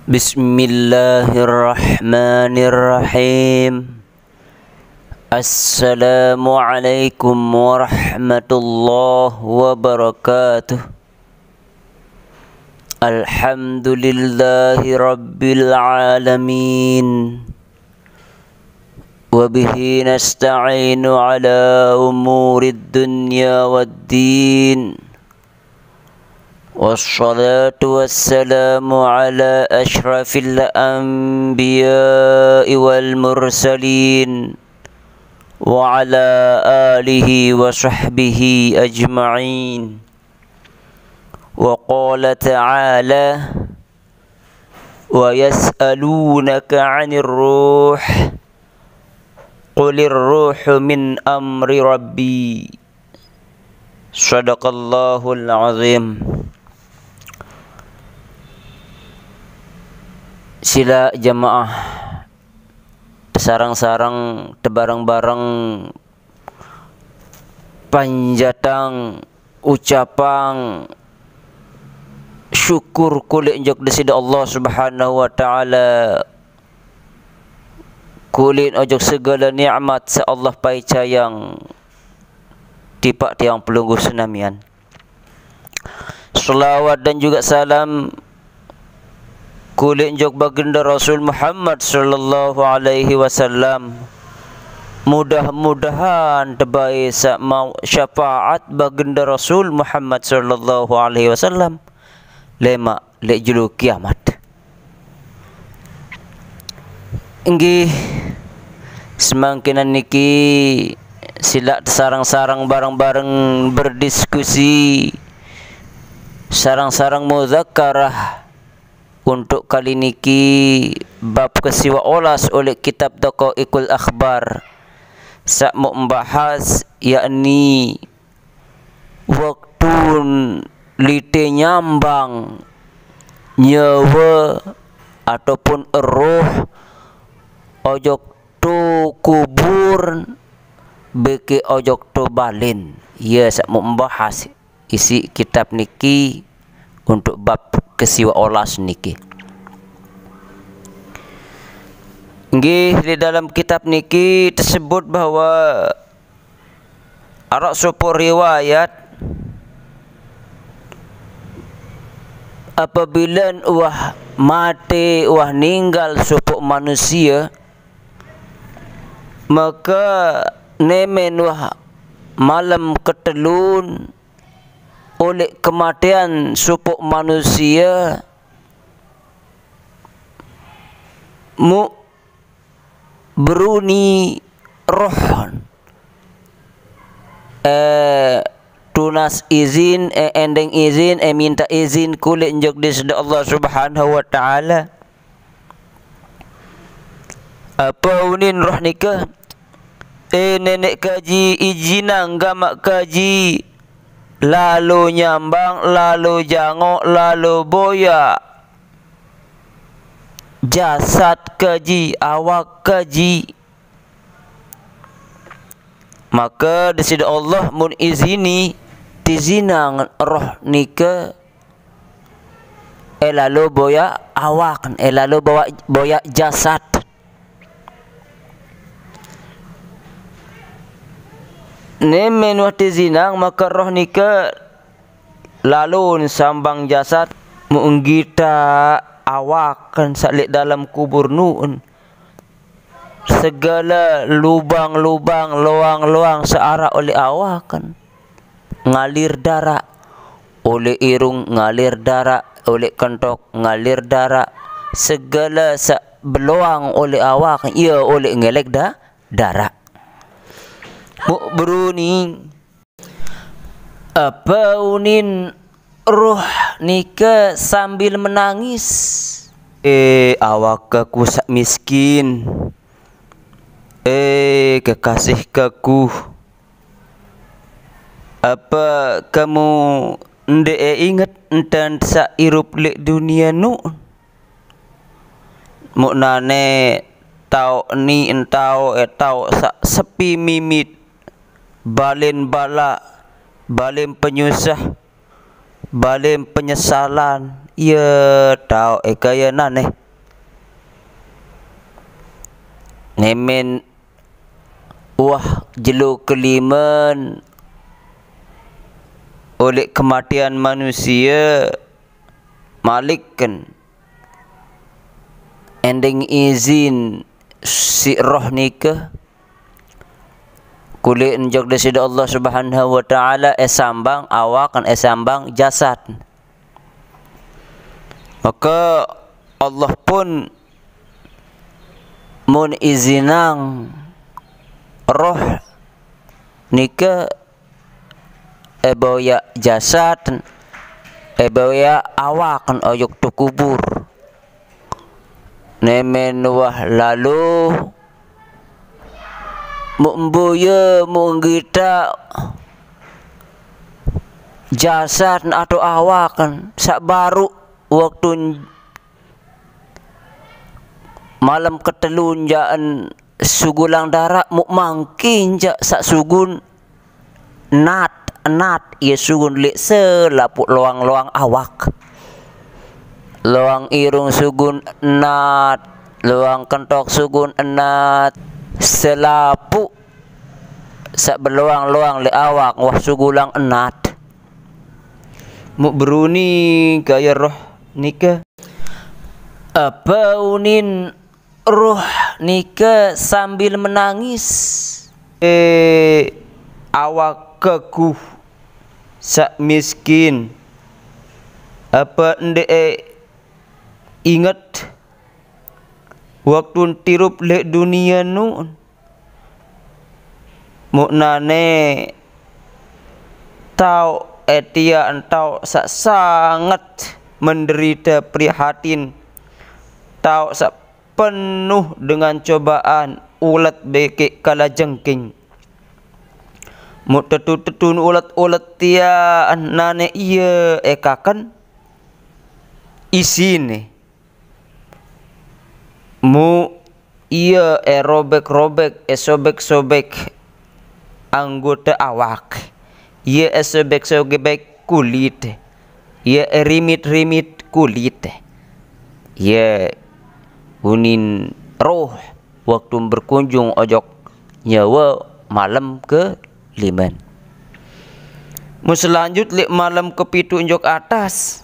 Bismillahirrahmanirrahim. Assalamualaikum warahmatullahi wabarakatuh. Alhamdulillahi rabbil alamin. Wabihi nasta'inu ala umurid dunya waddin. Wassalatu wassalamu ala ashrafil anbiya'i wal mursalin wa ala alihi wa sahbihi ajma'in. Wa qala ta'ala wa yas'alunaka 'anir ruh qulir ruhu min amri rabbi. Shadaqallahul azim. Sila jamaah sarang-sarang tebarang-barang panjatang ucapang syukur kulit njok desida Allah Subhanahu wa taala, kulit ojok segala nikmat sa Allah pai cayang tipak tiang pelungguh senamian. Selawat dan juga salam kulit njok baginda Rasul Muhammad sallallahu alaihi wasallam. Mudah-mudahan terbaik mau syafaat baginda Rasul Muhammad sallallahu alaihi wasallam lema lek julu kiamat. Inggih semangkinan niki sila sarang-sarang bareng-bareng berdiskusi, sarang-sarang mudzakarah untuk kali niki bab kesiwa olas oleh kitab Daqaiqul Akhbar. Sak mau membahas yakni waktu lite nyambang nyawa ataupun roh ojok tu kubur beke ojok tu balin. Ya, sak mau membahas isi kitab niki untuk bab kesiwa olas niki. Nggih, di dalam kitab niki tersebut bahawa arak supo riwayat apabila wah mati wah ninggal supo manusia, maka nemen wah malam ketelun oleh kematian supo manusia mu beruni roh tunas izin ending izin minta izin kulit njok disda Allah Subhanahu wa taala. Apa unin roh nikah nenek kaji izinang gamak kaji lalu nyambang, lalu jangok, lalu boya jasad kaji, awak kaji, maka disida Allah mun izini tizinang roh nika lalu boya awak, lalu boya jasad. Nemen waktu zinang maka roh nika lalu sambang jasad menggita awak kan salik dalam kubur nuun segala lubang-lubang luang-luang searah oleh awak kan ngalir darah, oleh irung ngalir darah, oleh kentok ngalir darah, segala beluang oleh awak ia oleh ngelek darah. Mu beruni apa unin roh nika sambil menangis, awak aku sak miskin, kekasih kaku, apa kamu ndek ingat entan sak irup lek dunia nu mu nane tau ni entau tau sak sepi mimit balin bala, balin penyusah, balin penyesalan, ya tau kaya naneh nemen wah jelu keliman oleh kematian manusia malikkan ending izin si roh nikah kulit enjok dari Allah Subhanahu wa taala sambang awak kan sambang jasad. Maka Allah pun mun izinang roh nikah ebaya jasad ebaya awak kan oyok tu kubur nemen wah lalu membuya menggita jasad atau awak kan sak baru waktu malam ketelunjaan sugulang darah mu mangkin jak sak sugun nat ia sugun lek selapuk loang awak loang irung sugun nat loang kentok sugun nat selapuk sak beluang-luang le awak wah sugulang enat mu beruni kaya roh nikah apa unin roh nikah sambil menangis awak keku sak miskin apa ndek ingat waktu tirup le dunia nu muknane tau etia entau sangat menderita prihatin tau sak penuh dengan cobaan ulat bekek kala jengking mu tetun ulat tia nane iya ekakan isine mu iya robek-robek sobek-sobek anggota awak ia sobek-sobek kulit ia rimit-rimit kulit ia unin roh waktu berkunjung ojok nyawa malam ke liman mu selanjut lek malam ke pitu njok atas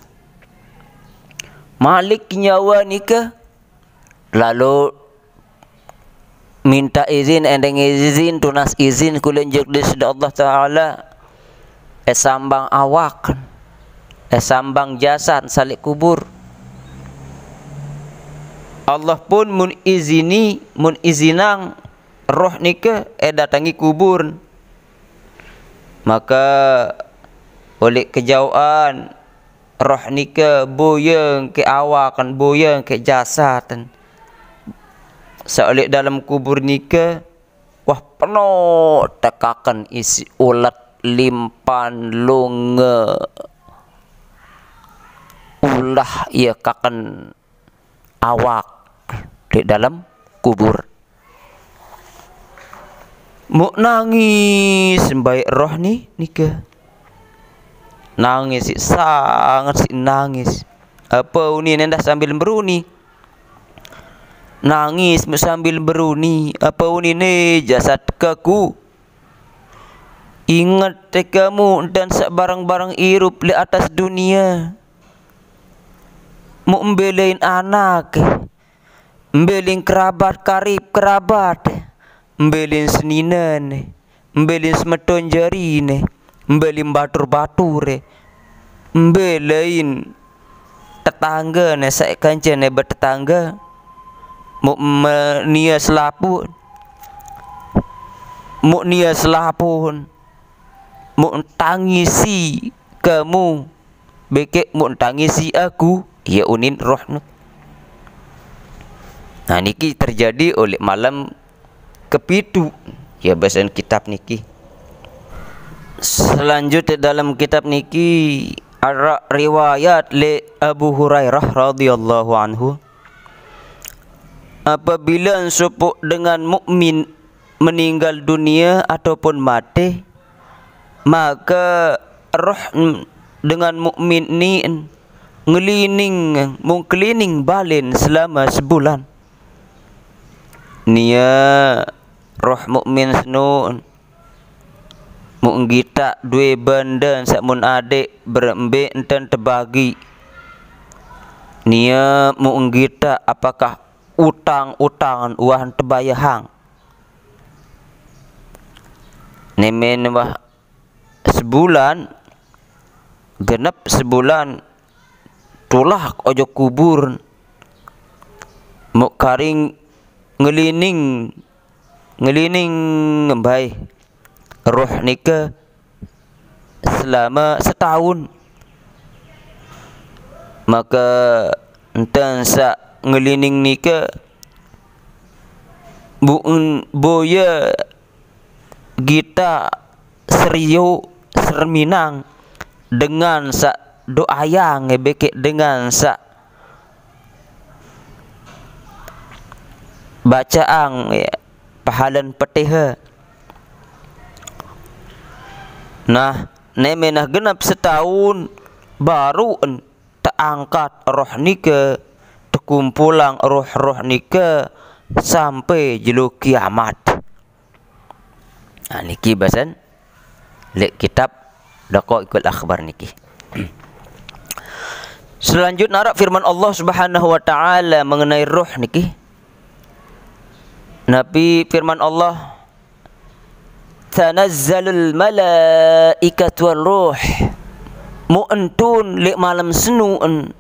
malik nyawa nikah lalu minta izin endeng izin tunas izin kulenjek di Allah Ta'ala sambang awak sambang jasad salik kubur Allah pun mun izinang roh nikah datangi kubur maka oleh kejauhan roh nikah boyang ke awak kan boyang ke jasad seolik dalam kubur nikah wah penuh tekakan isi ulat limpan lunga ulah ia kakan awak di dalam kubur mu nangis baik roh ni nikah nangis sangat nangis apa uni nenda sambil beruni nangis sambil beruni apa uni ne jasad kaku ingat kamu dan barang-barang irup di atas dunia mu embelain anak embelin kerabat karib kerabat embelin seninan embelin semeton jari ne embelin batur-batur embelain tetangga ne saya kancan bertetangga mu nia selapun mu nia selapun mu tangisi kamu bekek mu tangisi aku ya unin roh nu nah niki terjadi oleh malam kepitu ya bahasan kitab niki selanjutnya dalam kitab niki ada riwayat le Abu Hurairah radhiyallahu anhu apabila sepuk dengan mukmin meninggal dunia ataupun mati maka roh dengan mukmin ni mung kelining balen selama sebulan. Nia roh mukmin senun mung gita dua benda sakmun adik berembe enten terbagi. Nia mung gita apakah utang-utangan uang terbayahang. Nemen wah sebulan genep sebulan tulak ojo kubur muk karing ngelining ngembai roh nika selama setahun. Maka enten sa ngelining nika boya kita serius serminang dengan sa doa yang ngebeke dengan sa bacaan ya, pahalan petiha. Nah, nemenah genap setahun baru tak angkat roh nika terkumpulang roh-roh nika sampai jelu kiamat. Nah, niki bahasan lek kitab Daqaiqul Akhbar niki. Selanjutnya arah firman Allah Subhanahu wa taala mengenai roh niki. Nabi firman Allah, tanazzalul malaikatu war ruh. Mu'entun lek malam senuun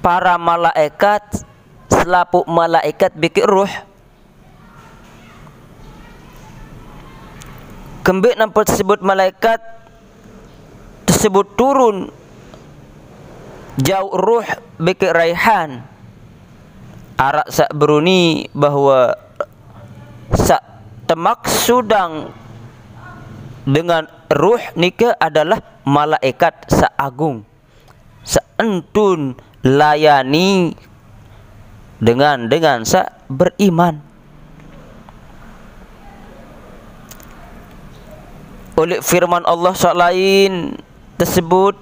para malaikat selapuk malaikat bikin roh. Kembik nampak tersebut malaikat tersebut turun jauh roh bikin raihan. Arak sak beruni bahawa sak temaksudang dengan ruh nika adalah malaikat sak agung, seentun layani dengan sak beriman. Oleh firman Allah sak lain tersebut,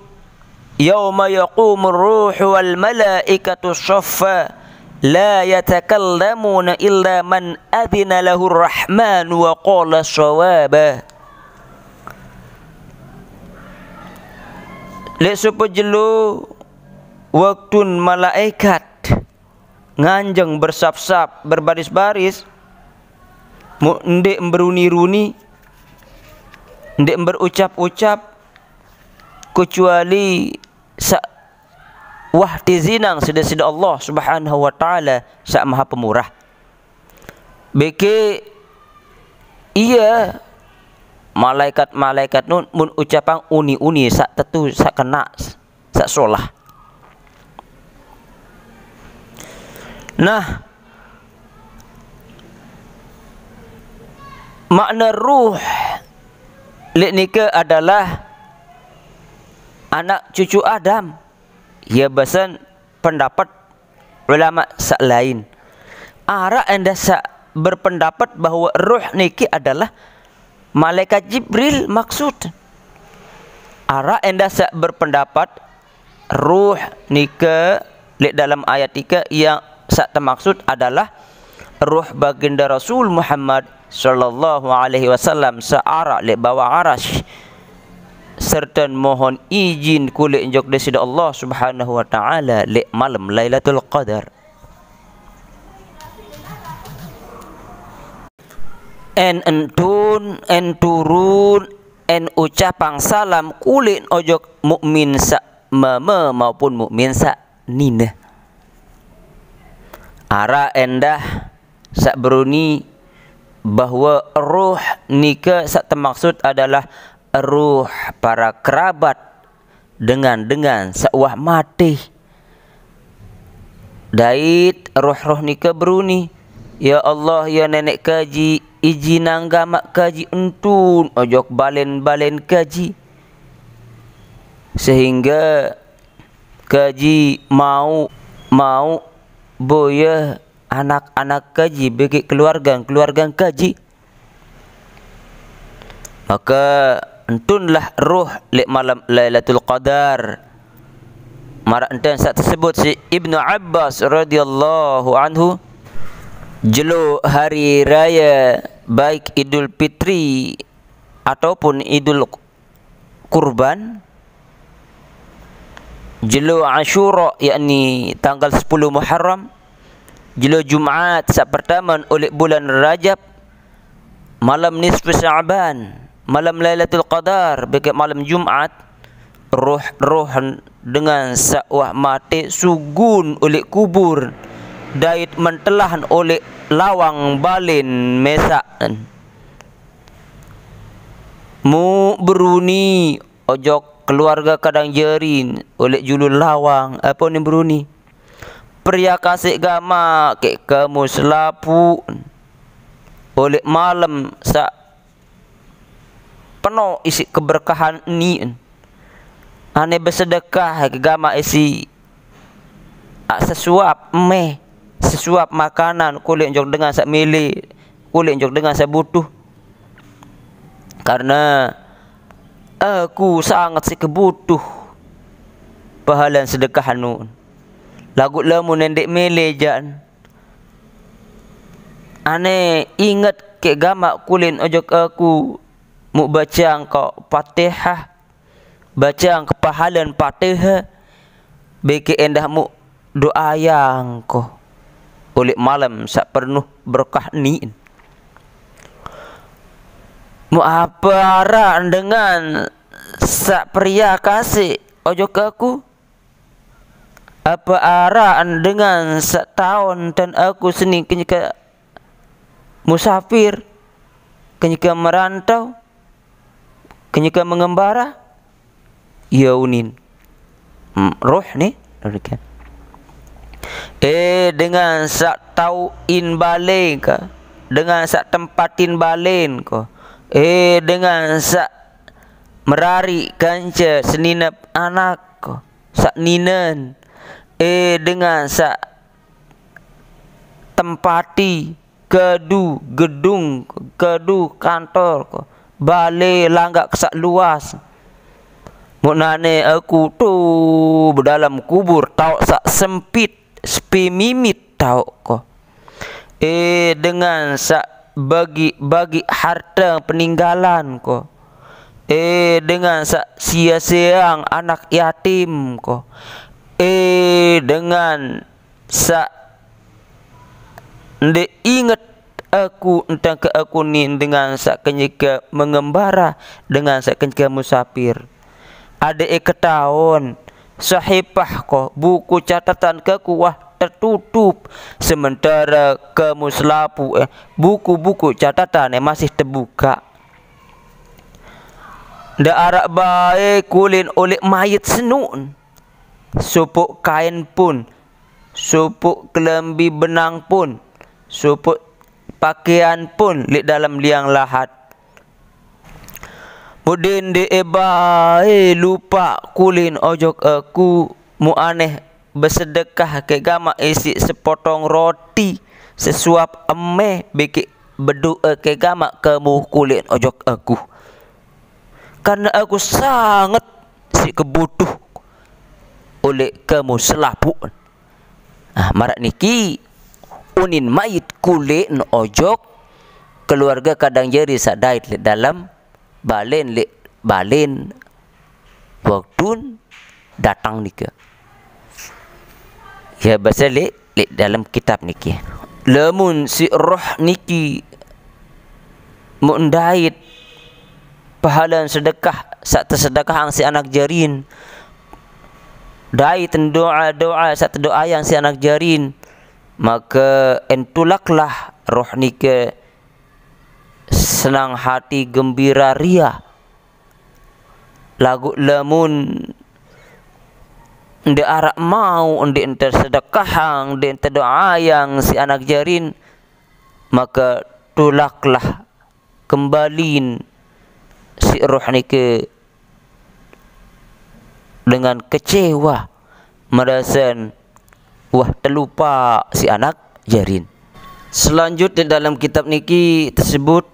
yauma yaqumur ruhu wal malaikatu shaffa la yatakallamuna illa man adina lahu rahman wa qala shawaba. Lek supaya jelu waktu malaikat nganjeng bersap-sap berbaris-baris ndek beruni-runi ndek berucap-ucap kecuali wahdi zinang sida-sida Allah Subhanahu wa taala sak maha pemurah. Beke iya malaikat-malaikat nun mun ucapan uni-uni sak tetu sak kena sak solah. Nah, makna ruh lek nika adalah anak cucu Adam. Ya bahasan pendapat ulama sak lain. Ara anda sak berpendapat bahawa ruh niki adalah malaikat Jibril maksud. Ara anda sak berpendapat ruh nika lek dalam ayat tika yang sak termaksud adalah ruh baginda Rasul Muhammad sallallahu alaihi wasallam seara lek bawa arasy serta mohon izin kulit njok desida Allah Subhanahu wa taala lek malam Lailatul Qadar. En entun en turun en ucapang salam kulit ojok mukmin sak mama maupun mukmin sak nina. Ara endah sak beruni bahawa ruh nika sak termaksud adalah ruh para kerabat dengan seuah mati. Dait roh-roh nika beruni, ya Allah ya nenek kaji izin anggamak kaji entun ojok balen-balen kaji sehingga kaji mau boya anak-anak kaji bagi keluarga kaji. Maka entunlah ruh lek malam Lailatul Qadar Marak enten saat tersebut si Ibnu Abbas radhiyallahu anhu jeluk hari raya baik Idul Fitri ataupun Idul Kurban, jeluk Ashura yakni tanggal 10 Muharram, jeluk Jumaat saat pertama oleh bulan Rajab, malam nisfu Sya'ban, malam Lailatul Qadar bagi malam Jumaat, roh dengan sakwah mati sugun oleh kubur, dait mentelahan oleh lawang balin mesak. Mu beruni ojok keluarga kadang jerin oleh julul lawang apa ni beruni. Pria kasih gama ke kamu selapu oleh malam sa penuh isi keberkahan ni. Ane bersedekah ke gama isi sesuap sesuap makanan kulit jok dengan sak milih, kulit jok dengan sak butuh. Karena aku sangat si kebutuh pahalan sedekah nu. Lagu lamun ndek mele jan. Ane ingat ke gama kulin ojok aku mu baca engkau Fatihah, baca engkau pahalan Fatihah, beki endah mu doa yang ko oleh malam sak penuh berkah ni. Mu apa arah dengan sak pria kasih ojok aku? Apa arah dengan sak tahun dan aku seni kenyaka musafir, kenyaka merantau, kenyaka mengembara? Ya unin. Roh ni, dengan sak tau in balen ka, dengan sak tempatin balen ko. Dengan sak merari kanca seninap anak ko, sak ninen. Dengan sak tempati kedu gedung, kedu kantor ko, balai langgak sak luas. Munane aku tu berdalam kubur tau sak sempit sepi mimit tau ko. Dengan sak bagi harta peninggalan ko. Dengan sak sia-siang anak yatim ko. Dengan sak ndek ingat aku tentang ke aku ni, dengan sak kenyika mengembara, dengan sak kenyika musafir. Ada tahun sahifah ko buku catatan ke kuah tertutup, sementara kamu selapu buku-buku catatan masih terbuka. Ndak arak baik kulin oleh mayat senun, supuk kain pun, supuk kelambi benang pun, supuk pakaian pun di dalam liang lahat. Mudin de bae lupa kulin ojok aku mu aneh bersedekah ke gama isi sepotong roti, sesuap emeh beki berdoa ke gama kamu kulin ojok aku. Karena aku sangat si kebutuh oleh kamu selapu. Marak niki unin mayit kulit ojok keluarga kadang jeri sadait le dalam balen waktu datang nika. Ya bahasa le dalam kitab niki. Lamun si roh niki mundait pahalan sedekah sak tersedekah si anak jarin. Dai doa sak doa yang si anak jarin, maka entulaklah roh nike senang hati, gembira ria. Lagu lamun ndek arak mau ndek enter sedekah, ndek enter doa yang si anak jarin, maka tulaklah kembalin si roh nike dengan kecewa, merasa wah terlupa si anak jarin. Selanjutnya dalam kitab niki tersebut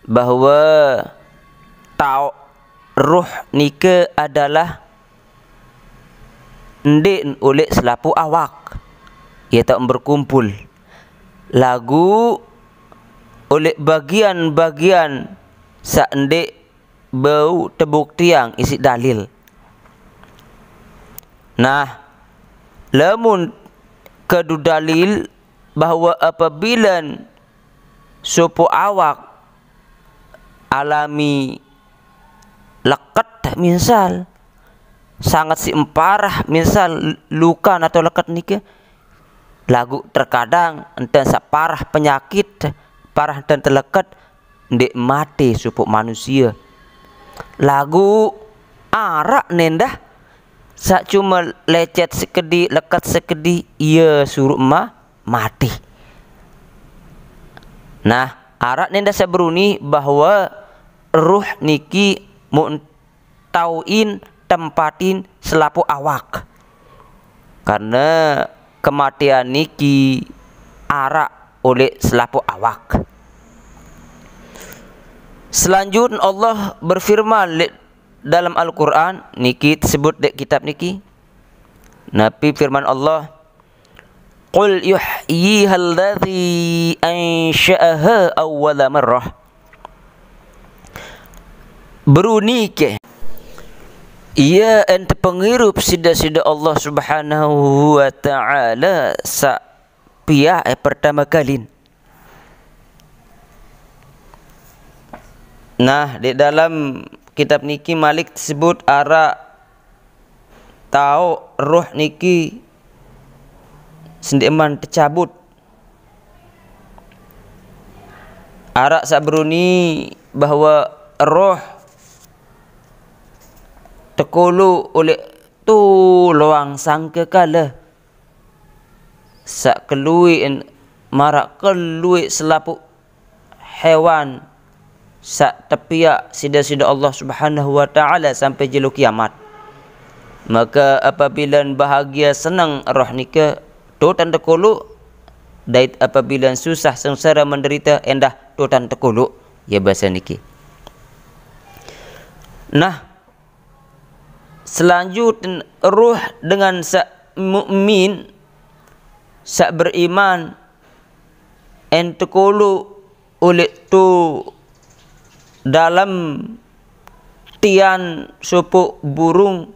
bahawa roh nike adalah ndik oleh selapu awak ia tak berkumpul lagu oleh bagian-bagian sak ndik bau terbuktiang isi dalil. Nah, lamun kedu dalil bahawa apabila supu awak alami lekat misal sangat si emparah misal luka atau lekat niki lagu terkadang enten sak parah penyakit parah dan terlekat ndek mati supu manusia lagu arak nendah sak cuma lecet sekedi lekat sekedi ia suruh mati. Nah, arak nendah saya beruni bahwa ruh niki mu'tauin tempatin selapu awak karena kematian niki arak oleh selapu awak. Selanjutnya Allah berfirman dalam Al-Quran niki disebut dek kitab niki. Nabi firman Allah, "Qul yuhyiha alladhi ansha'aha awwala marrah." Beruni ke ia ente penghirup sida-sida Allah Subhanahu wa taala sa pihak pertama kali. Nah, di dalam kitab niki Malik disebut ara tahu roh niki sendiman tercabut. Ara sabruni bahwa roh tekulu oleh tu luang sangka kala sak kelui marak kelui selapu hewan sak tepiak sida-sida Allah Subhanahu wa taala sampai jelu kiamat. Maka apabila bahagia senang roh nika tutan tekulu dait apabila susah sengsara menderita endah tutan tekulu ya bahasa niki. Nah, selanjutnya ruh dengan sak mukmin sak beriman entekulu oleh tu dalam tian supu burung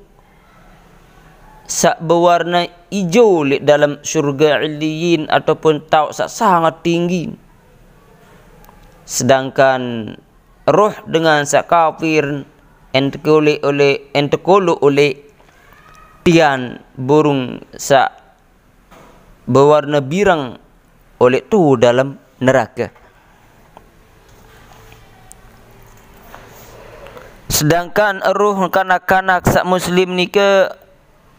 sak berwarna hijau dalam surga Illiyin ataupun tau sak sangat tinggi. Sedangkan roh dengan sak kafir entekulu oleh tian burung sak berwarna birang oleh tu dalam neraka. Sedangkan ruh kanak-kanak sak muslim ni ke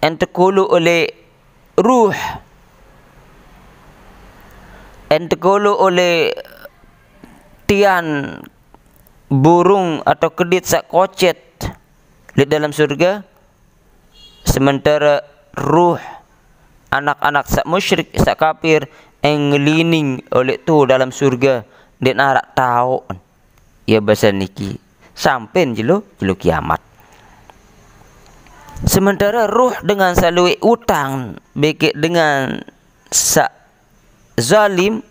entekulu oleh ruh entekulu oleh tian burung atau kedit sak kocet di dalam surga. Sementara ruh anak-anak sak musyrik sak kafir englining oleh tu dalam surga dia narak tahu ya bahasa niki sampai jelu kiamat. Sementara ruh dengan salui utang bekik dengan sak zalim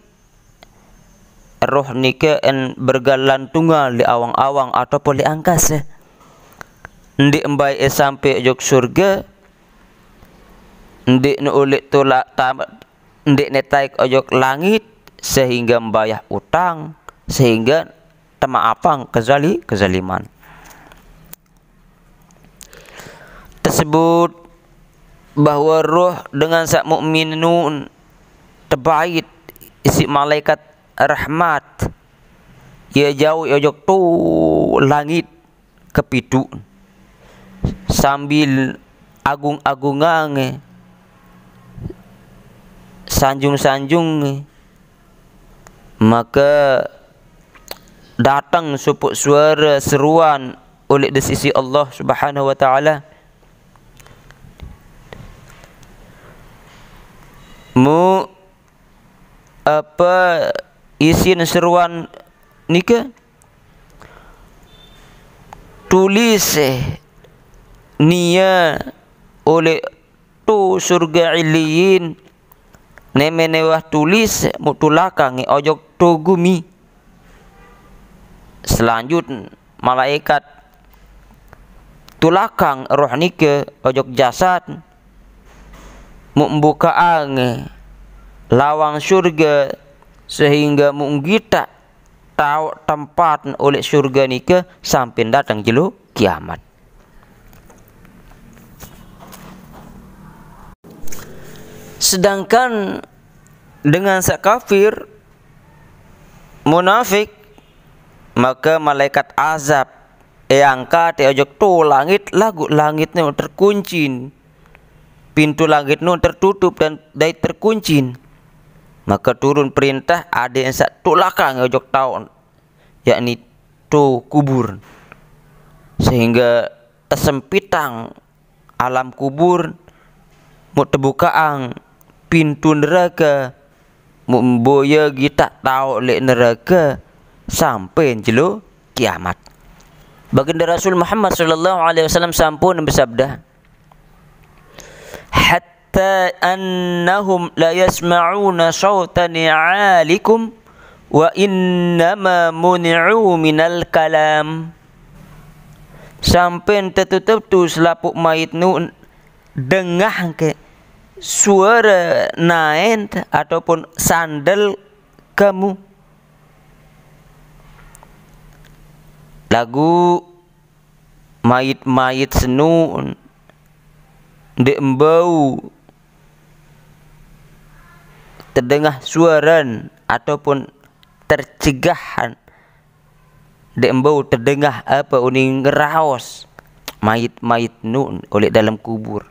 roh nika en bergalantungan di awang-awang ataupun di angkasa. Ndik embai sampai jok surga ndik oleh tolak tamat ndik netaik ojok langit sehingga membayar utang sehingga temaafang kezaliman tersebut bahwa roh dengan sak mukminun terbaik isi malaikat rahmat ia jauh ojok tu langit kepitu sambil agung-agungan sanjung-sanjung maka datang supuk suara seruan oleh di sisi Allah Subhanahu wa taala, mu apa isi seruan nika tulis nia oleh tu surga iliyin nemenewah tulis mutulakang ojok tu gumi. Selanjut malaikat tulakang roh nike ojok jasad membukaan lawang surga sehingga menggita tahu tempat oleh surga nike sampai datang jelu kiamat. Sedangkan dengan sak kafir munafik, maka malaikat azab angkat ojok tu langit lagu langitnya terkunci, pintu langitnya tertutup dan dai terkunci, maka turun perintah ada yang sak tulakang ojok tahun, yakni tu kubur, sehingga tersempitang alam kubur mu terbukaan pintu neraka memboya kita tahu lek neraka sampai jelo kiamat. Baginda Rasul Muhammad sallallahu alaihi wasallam sampun bersabda, hatta annahum la yasma'una sautan 'alikum wa innama muni'u minal kalam. Sampai tertutup tu selapuk mayit nu dengah ke suara naen ataupun sandal kamu. Lagu mayit-mayit senu dek bau terdengar suaran ataupun tercegahan dek bau terdengar apa uning raos mayit-mayit nu oleh dalam kubur.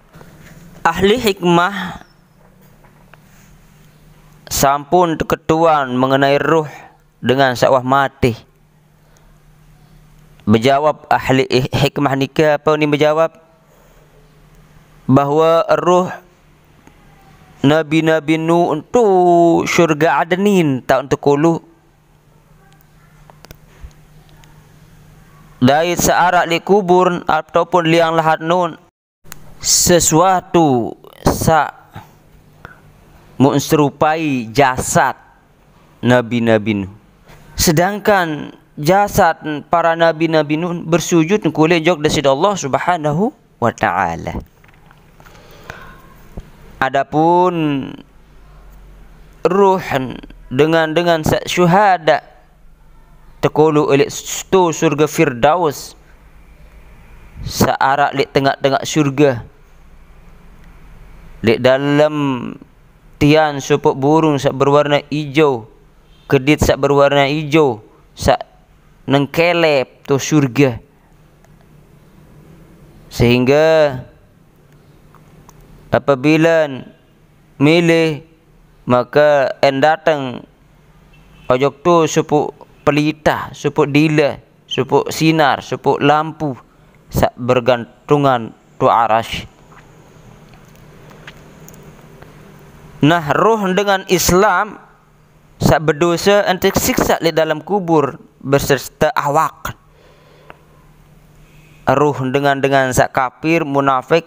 Ahli hikmah sampun ketuan mengenai ruh dengan sawah mati. Berjawab ahli hikmah nikah apa ni berjawab bahawa ruh Nabi-Nabi Nuh tu syurga Adnin tak untuk kulu. Dari searak li kubur ataupun liang lahat nun sesuatu sa menserupai jasad Nabi-Nabi Nuh. Sedangkan jasad para Nabi-Nabi Nuh bersujud kulit jok dari Allah Subhanahu wa ta'ala. Adapun ruh dengan syuhada tekulu oleh tu surga Firdaus searak lek tengah-tengah surga lek dalam tian supuk burung sak berwarna hijau, kedit sak berwarna hijau, sak nengkelep tu surga, sehingga apabila milih maka en datang ojok tu supuk pelita, supuk dila, supuk sinar, supuk lampu sak bergantungan tu arash. Nah, roh dengan Islam sak berdosa antek siksa di dalam kubur berserta awak. Roh dengan sak kafir munafik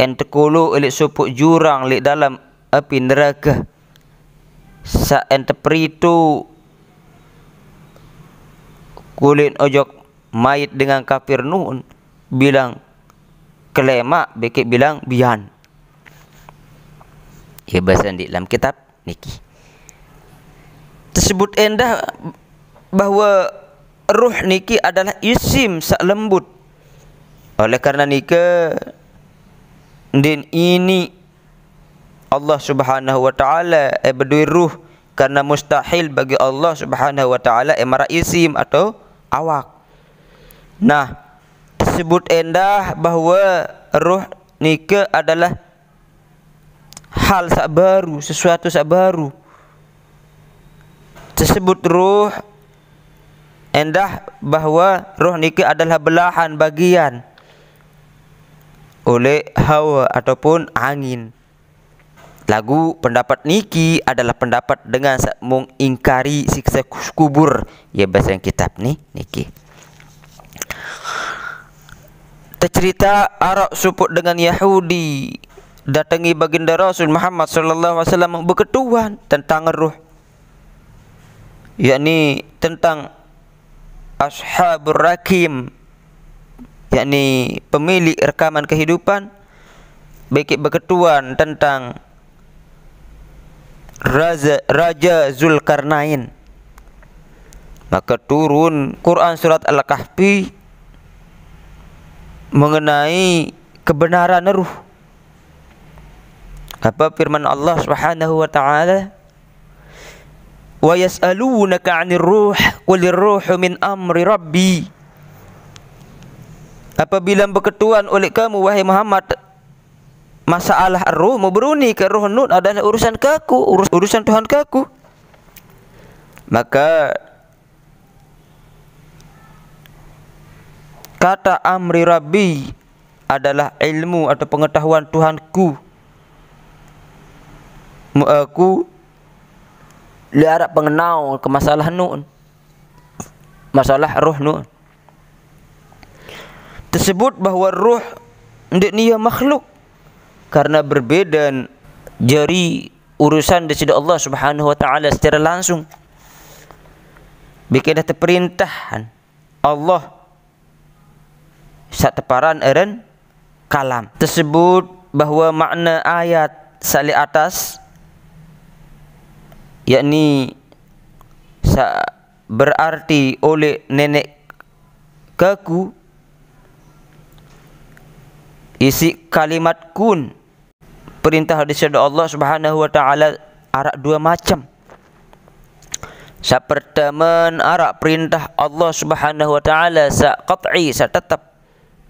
ente kulu oleh supuk jurang di dalam api neraka. Sak ente peritu kulit ojok mayit dengan kafir nun bilang kelemak bekik bilang bian. Ya bahasa di dalam kitab niki tersebut endah bahawa ruh niki adalah isim sak lembut. Oleh karena nika din ini Allah Subhanahu wa taala berdui ruh karena mustahil bagi Allah Subhanahu wa taala mara isim atau awak. Nah, tersebut endah bahawa ruh nika adalah hal sak baru, sesuatu sak baru. Tersebut ruh endah bahawa ruh nika adalah belahan bagian oleh hawa ataupun angin. Lagu pendapat niki adalah pendapat dengan mengingkari siksa kubur. Ya bahasa kitab ni niki. tercerita Arab suput dengan Yahudi datangi baginda Rasul Muhammad sallallahu alaihi wasallam berketuan tentang ruh, yakni tentang ashabur rakim, yakni pemilik rekaman kehidupan, baik berketuan tentang Raja Zulkarnain. Maka turun Quran surat Al-Kahfi mengenai kebenaran ruh. Apa firman Allah Subhanahu wa taala? Wa yas'alunaka 'anir ruh qulir ruhu min amri rabbi. Apabila berketuan oleh kamu wahai Muhammad masalah ruh, mau beruni ke ruh nun adalah urusan kaku, urusan Tuhan kaku. Maka kata amri rabbi adalah ilmu atau pengetahuan Tuhanku. Aku lihat pengenau ke masalah nun, masalah ruh nun. Tersebut bahawa ruh ndak nia makhluk karena berbeda jari urusan di sisi Allah Subhanahu wa taala secara langsung. Bikin terperintah Allah sateparan eren kalam. Tersebut bahawa makna ayat sali atas, yakni berarti oleh nenek kaku, isi kalimat kun, perintah hadis Allah Subhanahu wa taala arak dua macam. Sa pertama arak perintah Allah Subhanahu wa taala sa qat'i, sa tetap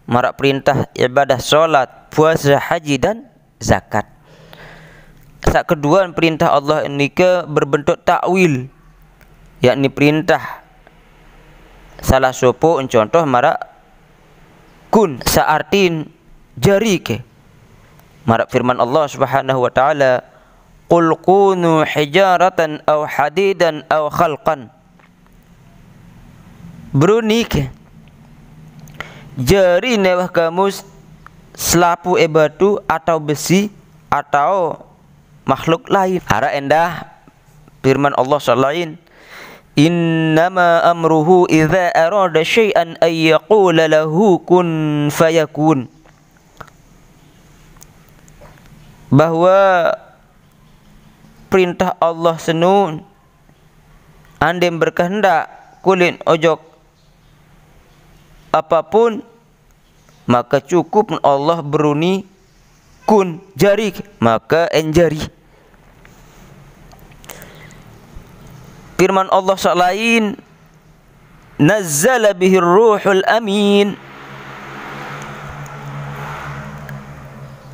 marak perintah ibadah solat, puasa, haji dan zakat. Sa kedua perintah Allah ini ke berbentuk takwil, yakni perintah salah sopo contoh marak kun sa artin jari ke marak firman Allah Subhanahu wa taala qul kunu hijaratan aw hadidan aw khalqan. Beruni ke jari newah kamu selapu batu atau besi atau makhluk lain. Hara endah firman Allah salain, innama amruhu idza arada syai'an ay yaqula lahu kun fayakun. Bahwa perintah Allah senun andai berkehendak kulit ojok apapun, maka cukup Allah beruni kun jari, maka enjari. Firman Allah salain, nazzala bihir ruhul amin.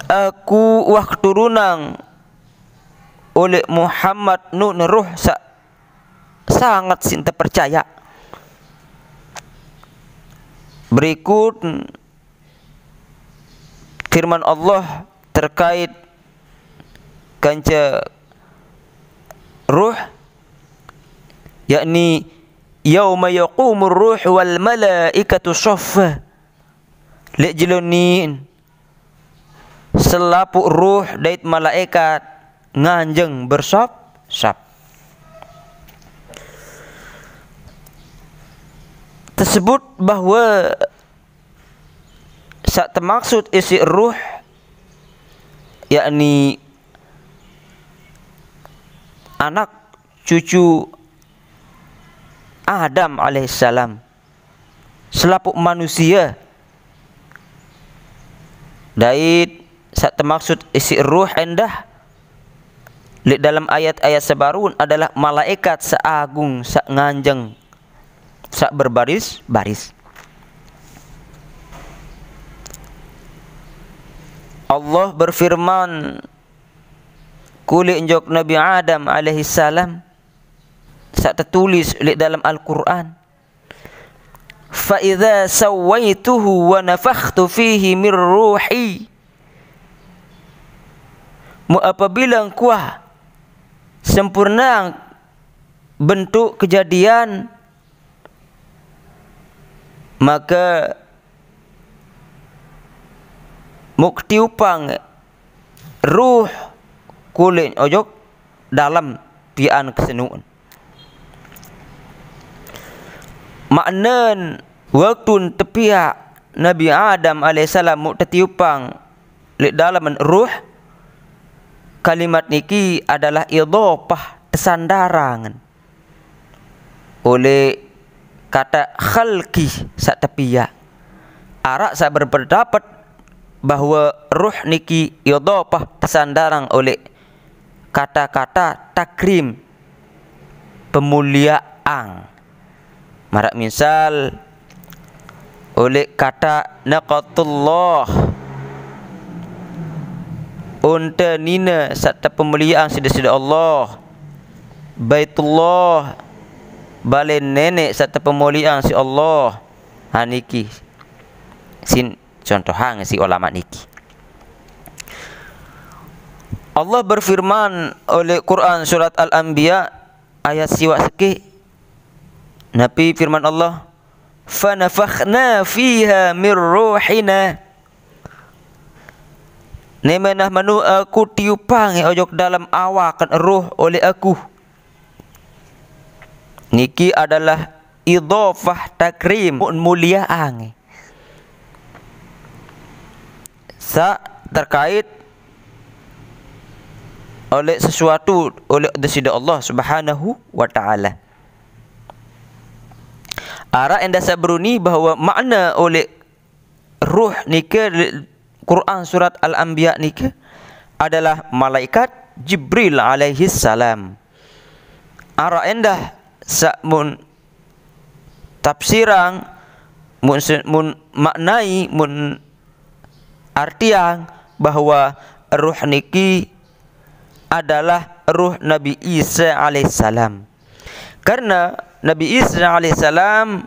Aku waktu runang oleh Muhammad nun ruh sangat cinta percaya. Berikut firman Allah terkait kanca ruh, yakni yauma yaqumur ruh wal malaikatu shaffa. Lek jelonin selapu ruh dait malaikat nganjeng bersop-sop. Tersebut bahawa sak termaksud isi ruh, yakni anak cucu Adam alaihissalam selapu manusia. Dait sak termaksud isi ruh endah di dalam ayat-ayat sebarun adalah malaikat seagung, sak nganjeng, sak berbaris-baris. Allah berfirman kuli njok Nabi Adam alaihissalam, sak tertulis di dalam Al-Quran, fa idza sawaituhu wa nafakhtu fihi min ruhi. Apabila kuah sempurna bentuk kejadian, maka muk tiupang ruh kulit ojok dalam pian kesenuan. Maknan waktu tepiak Nabi Adam alaihissalam muk tertiupang li dalam ruh, kalimat niki adalah idhofah tersandarangan oleh kata khalqi sak tepiak. Arak sak berpendapat bahwa ruh niki idhofah tersandarang oleh kata-kata takrim, pemuliaan. Marak misal oleh kata naqatullah, unta nina serta pemuliaan sida-sida Allah. Baitullah, balen nenek serta pemuliaan si Allah. Ha niki sin contoh hang si ulama niki. Allah berfirman oleh Quran surat Al-Anbiya ayat siwak seki. Nabi firman Allah, "Fanafakhna fiha min ruhina." Nemenah manu aku tiupang ojok dalam awakan ruh oleh aku. Niki adalah idhofah takrim, muliaan. Sa terkait oleh sesuatu oleh desida Allah Subhanahu wa taala. Ara anda sabruni bahwa makna oleh ruh nika Quran surat Al-Anbiya nika adalah malaikat Jibril alaihi salam. Ara anda mun tafsirang mun maknai mun artiang bahwa ruh niki adalah ruh Nabi Isa alaihissalam. Karena Nabi Isa alaihissalam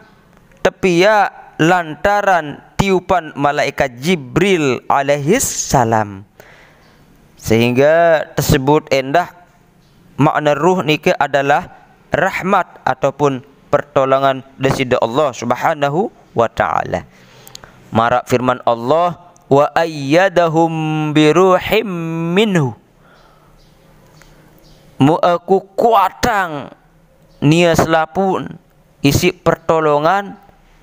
tepiak lantaran tiupan malaikat Jibril alaihissalam, sehingga tersebut endah makna ruh niki adalah rahmat ataupun pertolongan dari Allah Subhanahu wa taala. Marak firman Allah, wa ayyadahum biruhim minhu. Mu aku kuatang nia selapun isi pertolongan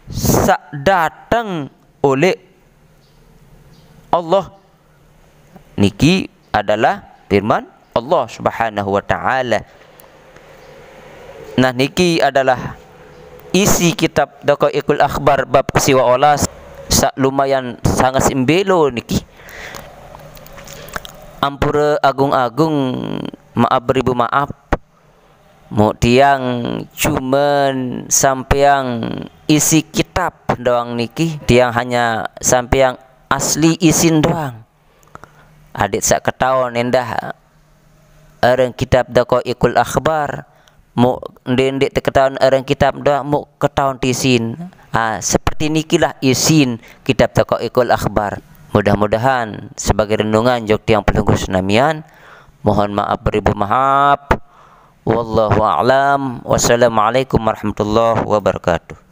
sak datang oleh Allah. Niki adalah firman Allah Subhanahu wa taala. Nah niki adalah isi kitab Daqaiqul Akhbar bab siwa olas sak lumayan sangat simbelo niki. Ampura agung-agung, maaf beribu maaf. Mau tiang cuman sampeang isi kitab doang niki, tiang hanya sampeang asli isin doang. Adik sak ketahuan endah orang kitab Daqaiqul Akhbar, mau ndek ketahuan orang kitab doang mau ketahuan isin. Seperti nikilah isin kitab Daqaiqul Akhbar. Mudah-mudahan sebagai renungan jok tiang pelunggu senamian. Mohon maaf beribu maaf. Wallahu a'lam. Wassalamualaikum warahmatullahi wabarakatuh.